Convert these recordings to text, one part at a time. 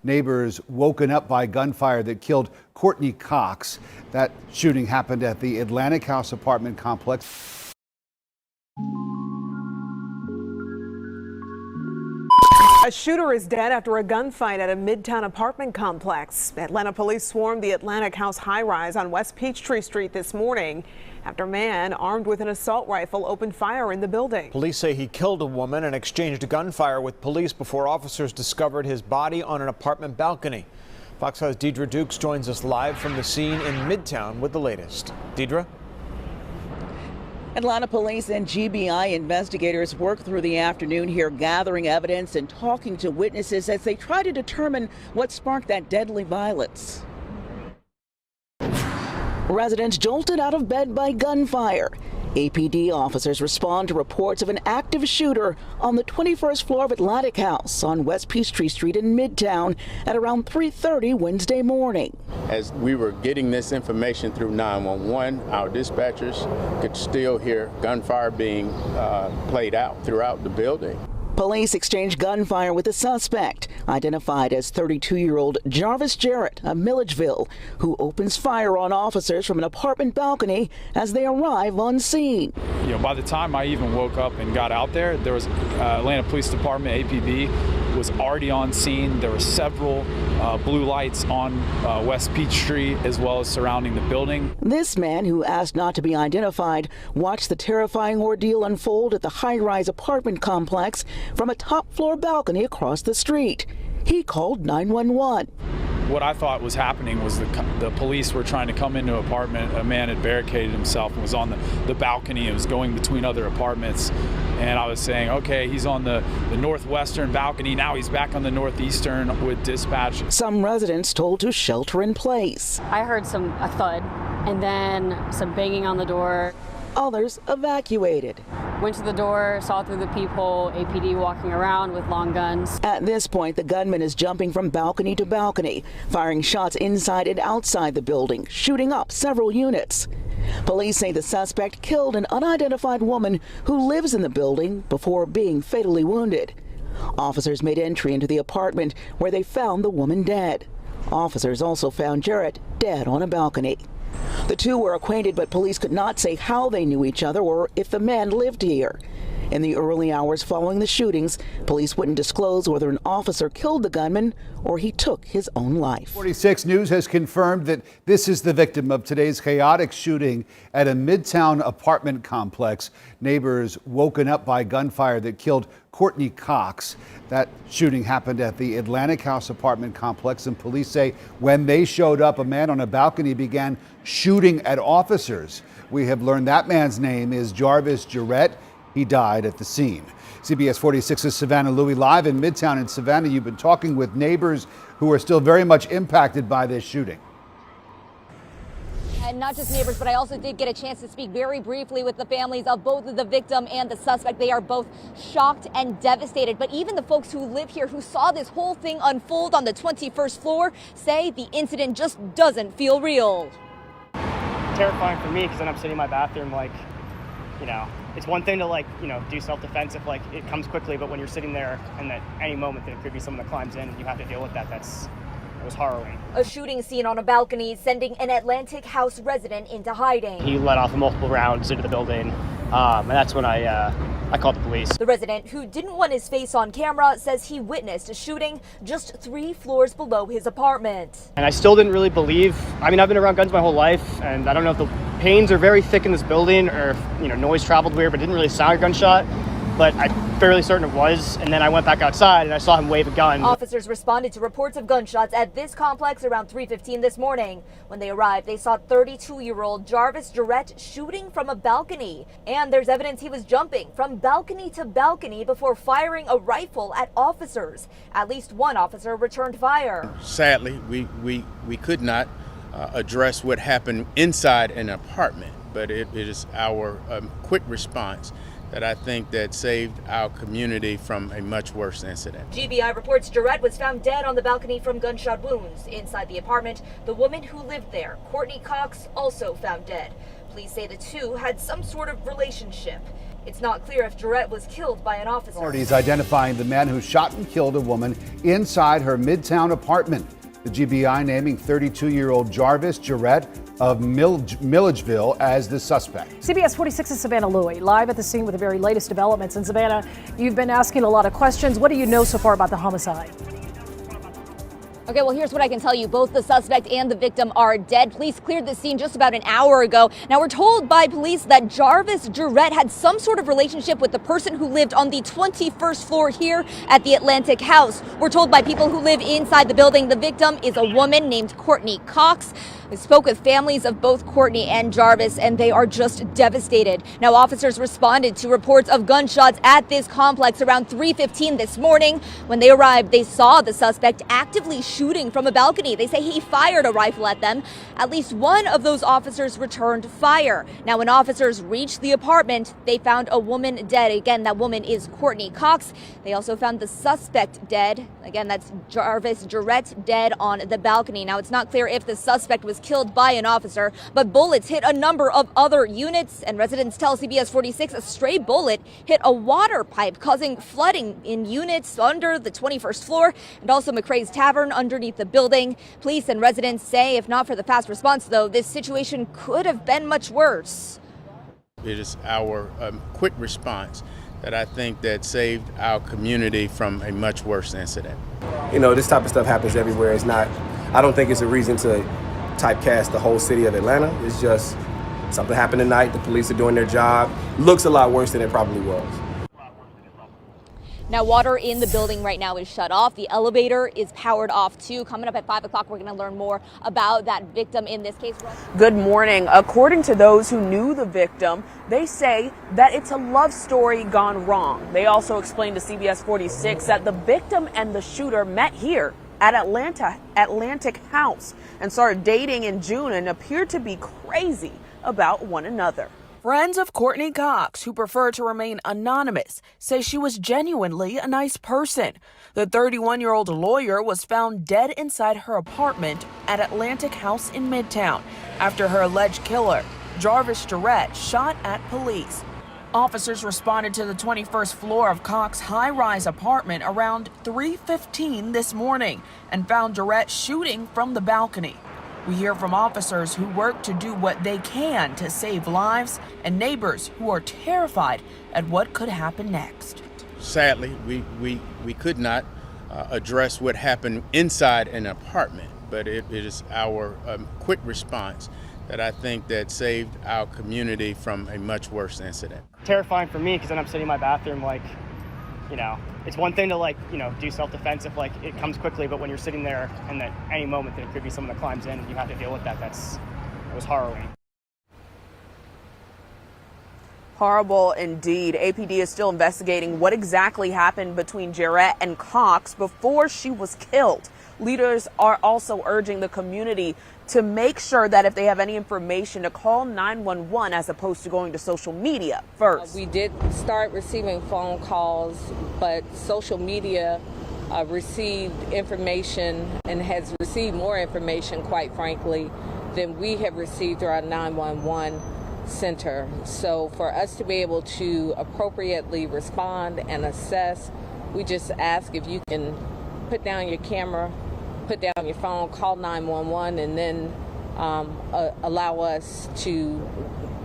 Neighbors woken up by gunfire that killed Courtney Cox. That shooting happened at the Atlantic House apartment complex. A shooter is dead after a gunfight at a Midtown apartment complex. Atlanta police swarmed the Atlantic House high-rise on West Peachtree Street this morning after a man armed with an assault rifle opened fire in the building. Police say he killed a woman and exchanged gunfire with police before officers discovered his body on an apartment balcony. Fox 5's Deidre Dukes joins us live from the scene in Midtown with the latest. Deidre? Atlanta police and GBI investigators worked through the afternoon here, gathering evidence and talking to witnesses as they try to determine what sparked that deadly violence. Residents jolted out of bed by gunfire. APD officers respond to reports of an active shooter on the 21st floor of Atlantic House on West Peachtree Street in Midtown at around 3:30 Wednesday morning. As we were getting this information through 911, our dispatchers could still hear gunfire being played out throughout the building. Police exchanged gunfire with the suspect, identified as 32-year-old Jarvis Jarrett of Milledgeville, who opens fire on officers from an apartment balcony as they arrive on scene. By the time I even woke up and got out there was Atlanta Police Department, APD, was already on scene. There were several blue lights on West Peachtree as well as surrounding the building. This man, who asked not to be identified, watched the terrifying ordeal unfold at the high-rise apartment complex from a top-floor balcony across the street. He called 911. What I thought was happening was the police were trying to come into an apartment. A man had barricaded himself and was on the balcony and was going between other apartments. And I was saying, okay, he's on the northwestern balcony. Now he's back on the northeastern with dispatch. Some residents told to shelter in place. I heard a thud and then some banging on the door. Others evacuated. Went to the door, saw through the peephole, APD walking around with long guns. At this point, the gunman is jumping from balcony to balcony, firing shots inside and outside the building, shooting up several units. Police say the suspect killed an unidentified woman who lives in the building before being fatally wounded. Officers made entry into the apartment where they found the woman dead. Officers also found Jarrett dead on a balcony. The two were acquainted, but police could not say how they knew each other or if the man lived here. In the early hours following the shootings, police wouldn't disclose whether an officer killed the gunman or he took his own life. 46 News has confirmed that this is the victim of today's chaotic shooting at a Midtown apartment complex. Neighbors woken up by gunfire that killed Courtney Cox. That shooting happened at the Atlantic House apartment complex, and police say when they showed up, a man on a balcony began shooting at officers. We have learned that man's name is Jarvis Jarrett. He died at the scene. CBS 46's Savannah Louie live in Midtown. In Savannah, you've been talking with neighbors who are still very much impacted by this shooting. And not just neighbors, but I also did get a chance to speak very briefly with the families of both the victim and the suspect. They are both shocked and devastated. But even the folks who live here, who saw this whole thing unfold on the 21st floor, say the incident just doesn't feel real. Terrifying for me because then I'm sitting in my bathroom it's one thing to do self-defense if it comes quickly, but when you're sitting there and at any moment there could be someone that climbs in and you have to deal with that, it was harrowing. A shooting scene on a balcony sending an Atlantic House resident into hiding. He let off multiple rounds into the building, and that's when I called the police. The resident, who didn't want his face on camera, says he witnessed a shooting just 3 floors below his apartment. And I still didn't really believe. I've been around guns my whole life, and I don't know if the panes are very thick in this building or if noise traveled weird, but it didn't really sound like a gunshot. But I'm fairly certain it was, and then I went back outside and I saw him wave a gun. Officers responded to reports of gunshots at this complex around 3:15 this morning. When they arrived, they saw 32-year-old Jarvis Jarrett shooting from a balcony. And there's evidence he was jumping from balcony to balcony before firing a rifle at officers. At least one officer returned fire. Sadly, we could not address what happened inside an apartment, but it is our quick response that I think that saved our community from a much worse incident. GBI reports Jarrett was found dead on the balcony from gunshot wounds. Inside the apartment, the woman who lived there, Courtney Cox, also found dead. Police say the two had some sort of relationship. It's not clear if Jarrett was killed by an officer. Authorities identifying the man who shot and killed a woman inside her Midtown apartment. The GBI naming 32-year-old Jarvis Jarrett of Milledgeville as the suspect. CBS 46's Savannah Louie live at the scene with the very latest developments. And Savannah, you've been asking a lot of questions. What do you know so far about the homicide? Okay, well, here's what I can tell you. Both the suspect and the victim are dead. Police cleared the scene just about an hour ago. Now, we're told by police that Jarvis Jarrett had some sort of relationship with the person who lived on the 21st floor here at the Atlantic House. We're told by people who live inside the building the victim is a woman named Courtney Cox. We spoke with families of both Courtney and Jarvis, and they are just devastated. Now, officers responded to reports of gunshots at this complex around 3:15 this morning. When they arrived, they saw the suspect actively shooting from a balcony. They say he fired a rifle at them. At least one of those officers returned fire. Now, when officers reached the apartment, they found a woman dead. Again, that woman is Courtney Cox. They also found the suspect dead. Again, that's Jarvis Jarrett dead on the balcony. Now, it's not clear if the suspect was killed by an officer, but bullets hit a number of other units, and residents tell CBS 46 a stray bullet hit a water pipe, causing flooding in units under the 21st floor and also McRae's Tavern underneath the building. Police and residents say if not for the fast response, though, this situation could have been much worse. It is our quick response that I think that saved our community from a much worse incident. You know, this type of stuff happens everywhere. It's not, I don't think it's a reason to typecast the whole city of Atlanta. It's just something happened tonight. The police are doing their job. Looks a lot worse than it probably was. Now, water in the building right now is shut off. The elevator is powered off too. Coming up at 5 o'clock, we're going to learn more about that victim in this case. Good morning. According to those who knew the victim, they say that it's a love story gone wrong. They also explained to CBS 46 that the victim and the shooter met here at Atlantic House and started dating in June and appeared to be crazy about one another. Friends of Courtney Cox, who prefer to remain anonymous, say she was genuinely a nice person. The 31-year-old lawyer was found dead inside her apartment at Atlantic House in Midtown after her alleged killer, Jarvis Jarrett, shot at police. Officers responded to the 21st floor of Cox's high-rise apartment around 3:15 this morning and found Jarrett shooting from the balcony. We hear from officers who work to do what they can to save lives and neighbors who are terrified at what could happen next. Sadly, we could not address what happened inside an apartment, but it is our quick response that I think that saved our community from a much worse incident. Terrifying for me because then I'm sitting in my bathroom it's one thing to do self-defense if it comes quickly, but when you're sitting there and at any moment there could be someone that climbs in and you have to deal with that, it was harrowing. Horrible indeed. APD is still investigating what exactly happened between Jarrett and Cox before she was killed. Leaders are also urging the community to make sure that if they have any information to call 911 as opposed to going to social media first. We did start receiving phone calls, but social media received information and has received more information, quite frankly, than we have received through our 911 center. So for us to be able to appropriately respond and assess, we just ask if you can put down your camera, put down your phone, call 911, and then allow us to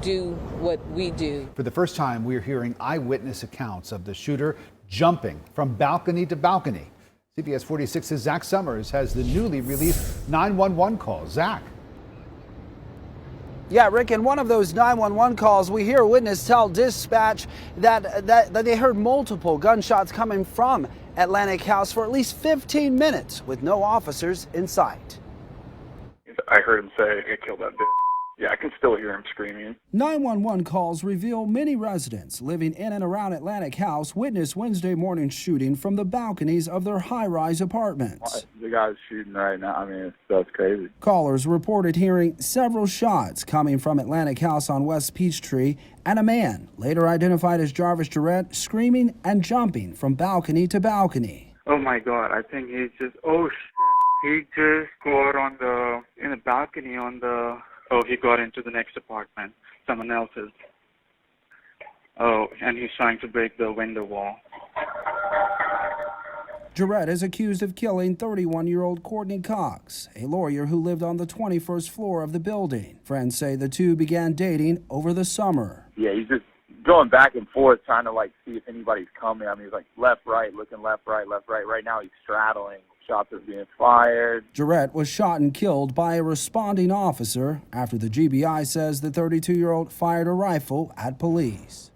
do what we do. For the first time, we're hearing eyewitness accounts of the shooter jumping from balcony to balcony. CBS 46's Zach Summers has the newly released 911 call. Zach. Yeah, Rick, in one of those 911 calls, we hear a witness tell dispatch that they heard multiple gunshots coming from Atlantic House for at least 15 minutes with no officers in sight. I heard him say, "I killed that bitch." Yeah, I can still hear him screaming. 911 calls reveal many residents living in and around Atlantic House witnessed Wednesday morning shooting from the balconies of their high-rise apartments. The guy's shooting right now. I mean, that's crazy. Callers reported hearing several shots coming from Atlantic House on West Peachtree, and a man, later identified as Jarvis Jarrett, screaming and jumping from balcony to balcony. Oh my God, I think he's just, he just got in the balcony he got into the next apartment, someone else's. Oh, and he's trying to break the window wall. Jarrett is accused of killing 31-year-old Courtney Cox, a lawyer who lived on the 21st floor of the building. Friends say the two began dating over the summer. Yeah, he's just going back and forth trying to like see if anybody's coming. I mean, he's like left, right, looking left, right, left, right. Right now he's straddling. Shots are being fired. Jarrett was shot and killed by a responding officer after the GBI says the 32-year-old fired a rifle at police.